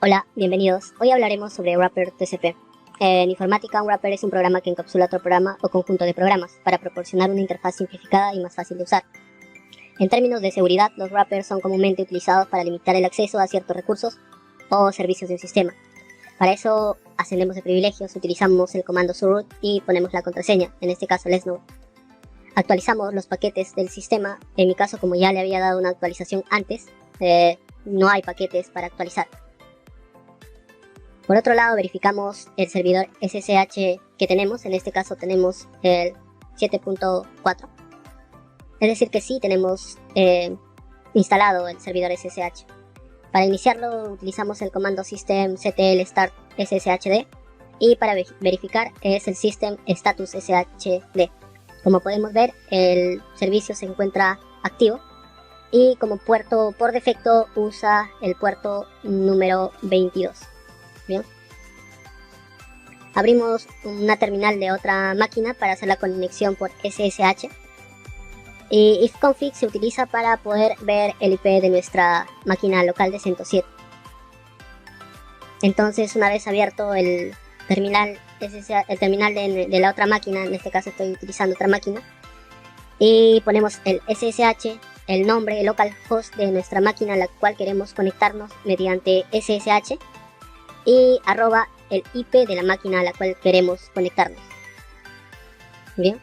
Hola, bienvenidos. Hoy hablaremos sobre wrapper TCP. En informática, un wrapper es un programa que encapsula otro programa o conjunto de programas para proporcionar una interfaz simplificada y más fácil de usar. En términos de seguridad, los wrappers son comúnmente utilizados para limitar el acceso a ciertos recursos o servicios del sistema. Para eso, ascendemos de privilegios, utilizamos el comando suroot y ponemos la contraseña, en este caso let's-know. Actualizamos los paquetes del sistema. En mi caso, como ya le había dado una actualización antes, no hay paquetes para actualizar. Por otro lado, verificamos el servidor SSH que tenemos. En este caso tenemos el 7.4. Es decir que sí tenemos instalado el servidor SSH. Para iniciarlo utilizamos el comando systemctl start sshd y para verificar es el system status shd. Como podemos ver, el servicio se encuentra activo y como puerto por defecto usa el puerto número 22. Bien. Abrimos una terminal de otra máquina para hacer la conexión por SSH. Y ifconfig se utiliza para poder ver el IP de nuestra máquina local de CentOS 7. Entonces, una vez abierto el terminal de la otra máquina, en este caso estoy utilizando otra máquina, y ponemos el SSH, el nombre, el localhost de nuestra máquina a la cual queremos conectarnos mediante SSH, y arroba el IP de la máquina a la cual queremos conectarnos. Bien.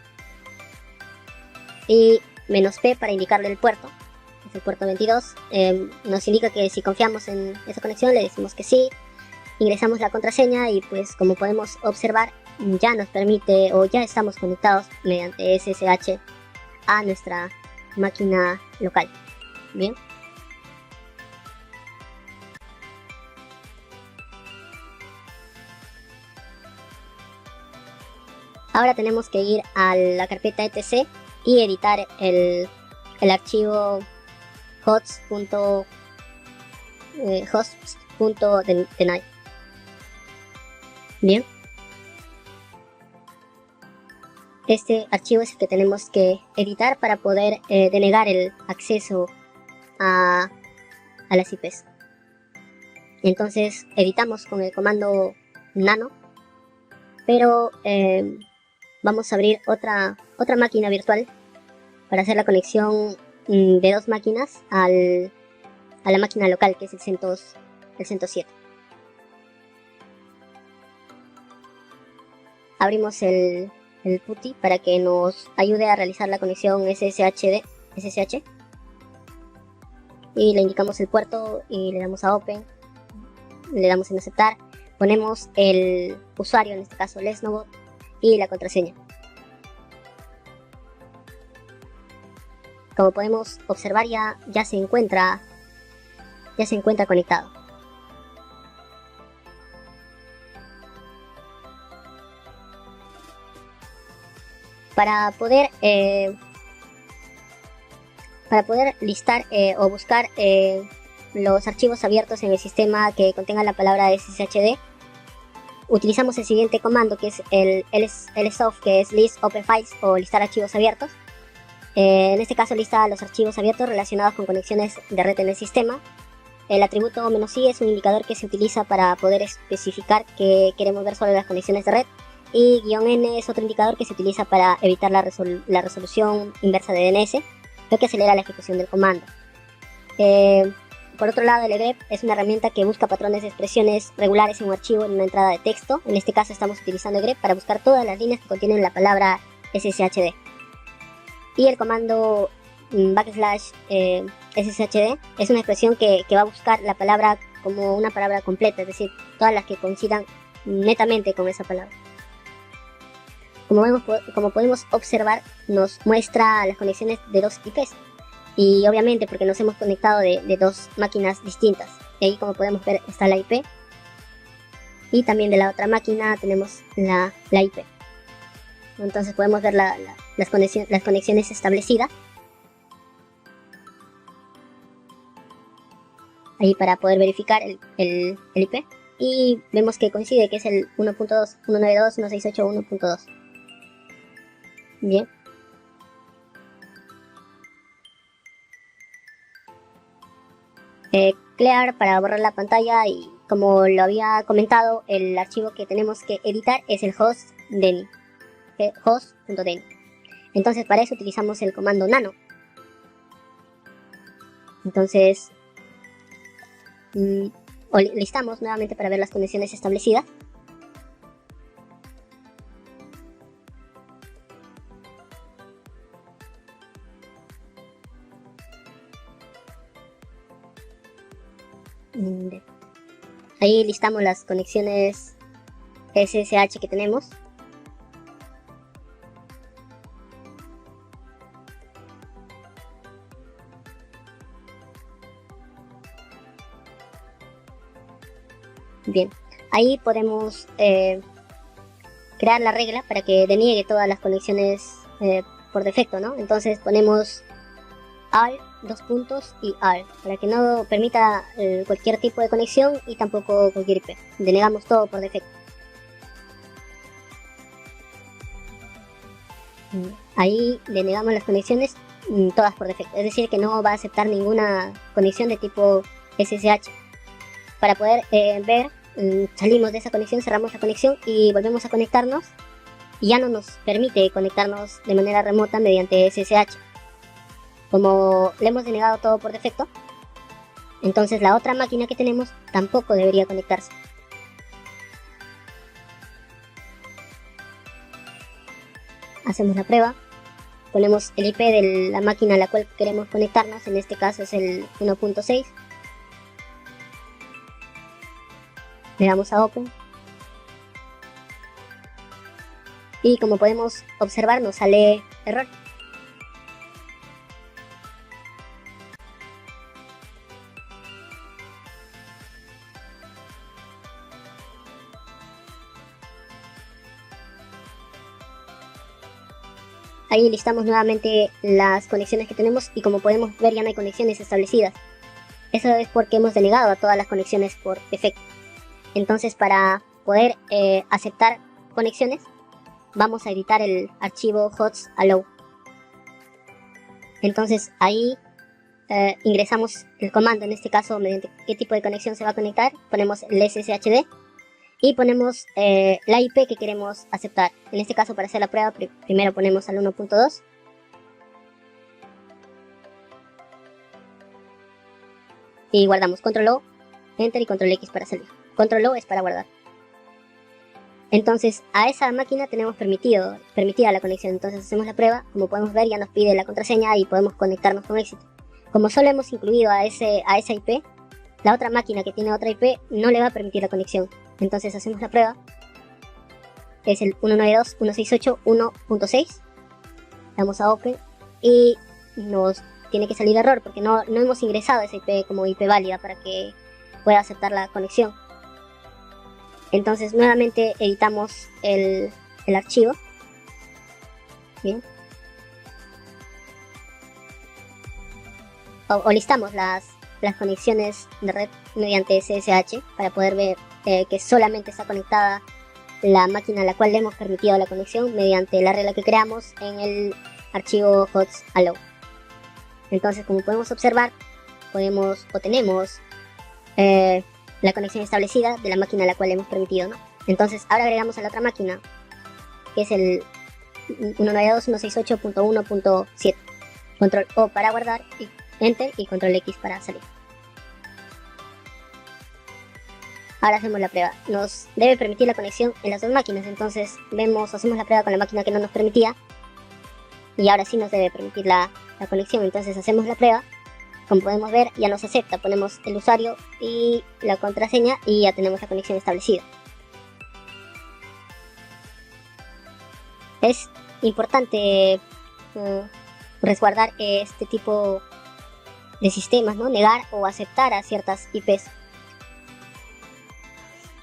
Y "-p" para indicarle el puerto, es el puerto 22. Nos indica que si confiamos en esa conexión le decimos que sí, ingresamos la contraseña y pues como podemos observar ya nos permite o ya estamos conectados mediante SSH a nuestra máquina local. Bien. Ahora tenemos que ir a la carpeta etc y editar el archivo hosts.deny. Bien. Este archivo es el que tenemos que editar para poder denegar el acceso a las IPs. Entonces editamos con el comando nano, pero vamos a abrir otra máquina virtual para hacer la conexión de dos máquinas a la máquina local, que es el CentOS 7. Abrimos el PuTTY para que nos ayude a realizar la conexión SSH y le indicamos el puerto y le damos a Open, le damos en aceptar, ponemos el usuario, en este caso lesnobot, y la contraseña. Como podemos observar ya se encuentra conectado. Para poder listar o buscar los archivos abiertos en el sistema que contengan la palabra SSHD, utilizamos el siguiente comando, que es el lsoft, que es list open files o listar archivos abiertos. En este caso lista los archivos abiertos relacionados con conexiones de red en el sistema. El atributo "-i" es un indicador que se utiliza para poder especificar que queremos ver solo las conexiones de red, y "-n" es otro indicador que se utiliza para evitar la resolución inversa de DNS, lo que acelera la ejecución del comando. Por otro lado, el egrep es una herramienta que busca patrones de expresiones regulares en un archivo en una entrada de texto. En este caso estamos utilizando egrep para buscar todas las líneas que contienen la palabra SSHD. Y el comando \SSHD es una expresión que va a buscar la palabra como una palabra completa, es decir, todas las que coincidan netamente con esa palabra. Como podemos observar, nos muestra las conexiones de dos IPs. Y obviamente porque nos hemos conectado de dos máquinas distintas. Y ahí, como podemos ver, está la IP. Y también de la otra máquina tenemos la IP. Entonces podemos ver las conexiones establecidas. Ahí para poder verificar el IP. Y vemos que coincide, que es el 1.2, 192, 168, 1.2. Bien. Clear para borrar la pantalla y como lo había comentado, el archivo que tenemos que editar es el host.deny, host.deny. Entonces para eso utilizamos el comando nano. Entonces listamos nuevamente para ver las conexiones establecidas. Ahí listamos las conexiones SSH que tenemos. Bien, ahí podemos crear la regla para que deniegue todas las conexiones por defecto, ¿no? Entonces ponemos AL, dos puntos y AL, para que no permita cualquier tipo de conexión y tampoco cualquier IP. Denegamos todo por defecto. Ahí denegamos las conexiones todas por defecto, es decir que no va a aceptar ninguna conexión de tipo SSH. Para poder ver, salimos de esa conexión, cerramos la conexión y volvemos a conectarnos, y ya no nos permite conectarnos de manera remota mediante SSH. Como le hemos denegado todo por defecto, entonces la otra máquina que tenemos tampoco debería conectarse. Hacemos la prueba, ponemos el IP de la máquina a la cual queremos conectarnos, en este caso es el 1.6. Le damos a Open. Y como podemos observar, nos sale error. Ahí listamos nuevamente las conexiones que tenemos y como podemos ver ya no hay conexiones establecidas. Eso es porque hemos denegado a todas las conexiones por defecto. Entonces para poder aceptar conexiones vamos a editar el archivo host.allow. Entonces ahí ingresamos el comando, en este caso mediante qué tipo de conexión se va a conectar, ponemos el SSHD y ponemos la IP que queremos aceptar. En este caso, para hacer la prueba, primero ponemos al 1.2 y guardamos. Control O, Enter y Control X para salir. Control O es para guardar. Entonces a esa máquina tenemos permitida la conexión. Entonces hacemos la prueba, como podemos ver ya nos pide la contraseña y podemos conectarnos con éxito. Como solo hemos incluido a esa IP, la otra máquina que tiene otra IP no le va a permitir la conexión. Entonces hacemos la prueba, es el 192.168.1.6, damos a Open y nos tiene que salir error porque no hemos ingresado esa IP como IP válida para que pueda aceptar la conexión. Entonces nuevamente editamos el archivo. Bien. O listamos las conexiones de red mediante SSH para poder ver que solamente está conectada la máquina a la cual le hemos permitido la conexión mediante la regla que creamos en el archivo host.allow. Entonces, como podemos observar, tenemos la conexión establecida de la máquina a la cual le hemos permitido, ¿no? Entonces ahora agregamos a la otra máquina, que es el 192.168.1.7. Control O para guardar, y Enter y Control X para salir. Ahora hacemos la prueba. Nos debe permitir la conexión en las dos máquinas, entonces hacemos la prueba con la máquina que no nos permitía y ahora sí nos debe permitir la conexión. Entonces hacemos la prueba, como podemos ver ya nos acepta, ponemos el usuario y la contraseña y ya tenemos la conexión establecida. Es importante resguardar este tipo de sistemas, ¿no? Negar o aceptar a ciertas IPs.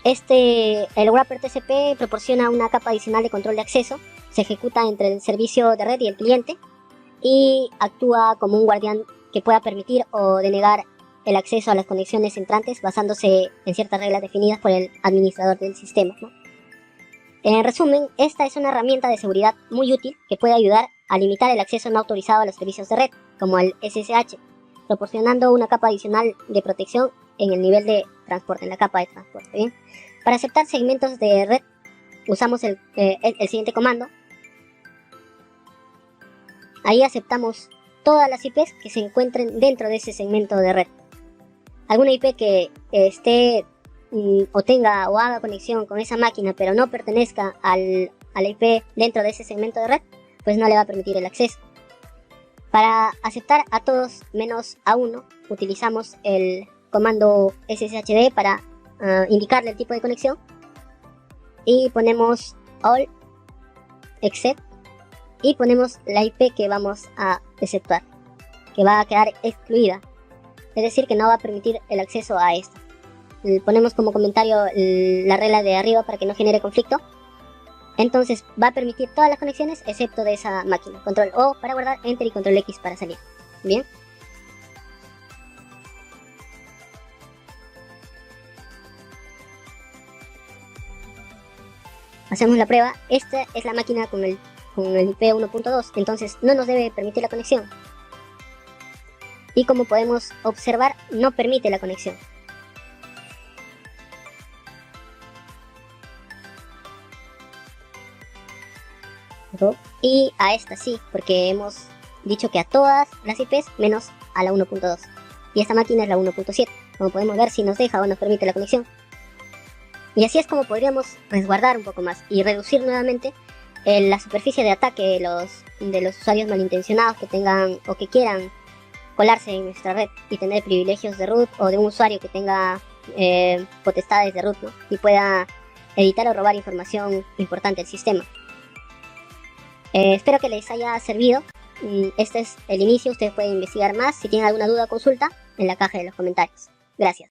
El wrapper TCP proporciona una capa adicional de control de acceso, se ejecuta entre el servicio de red y el cliente y actúa como un guardián que pueda permitir o denegar el acceso a las conexiones entrantes basándose en ciertas reglas definidas por el administrador del sistema, ¿no? En resumen, esta es una herramienta de seguridad muy útil que puede ayudar a limitar el acceso no autorizado a los servicios de red, como el SSH, proporcionando una capa adicional de protección en el nivel de transporte, en la capa de transporte. Bien, para aceptar segmentos de red usamos el siguiente comando. Ahí aceptamos todas las IPs que se encuentren dentro de ese segmento de red. Alguna IP que esté o tenga o haga conexión con esa máquina pero no pertenezca a la IP dentro de ese segmento de red, pues no le va a permitir el acceso. Para aceptar a todos menos a uno, utilizamos el comando sshd para indicarle el tipo de conexión y ponemos all except y ponemos la IP que vamos a exceptuar, que va a quedar excluida, es decir, que no va a permitir el acceso a esta. Ponemos como comentario la regla de arriba para que no genere conflicto. Entonces va a permitir todas las conexiones excepto de esa máquina. Control O para guardar, Enter y Control X para salir. Bien. Hacemos la prueba. Esta es la máquina con el IP 1.2, entonces no nos debe permitir la conexión. Y como podemos observar, no permite la conexión. Y a esta sí, porque hemos dicho que a todas las IPs menos a la 1.2. Y esta máquina es la 1.7. Como podemos ver, si nos deja o nos permite la conexión. Y así es como podríamos resguardar un poco más y reducir nuevamente la superficie de ataque de los usuarios malintencionados que tengan o que quieran colarse en nuestra red y tener privilegios de root, o de un usuario que tenga potestades de root, ¿no? Y pueda editar o robar información importante del sistema. Espero que les haya servido. Este es el inicio, ustedes pueden investigar más. Si tienen alguna duda o consulta, en la caja de los comentarios. Gracias.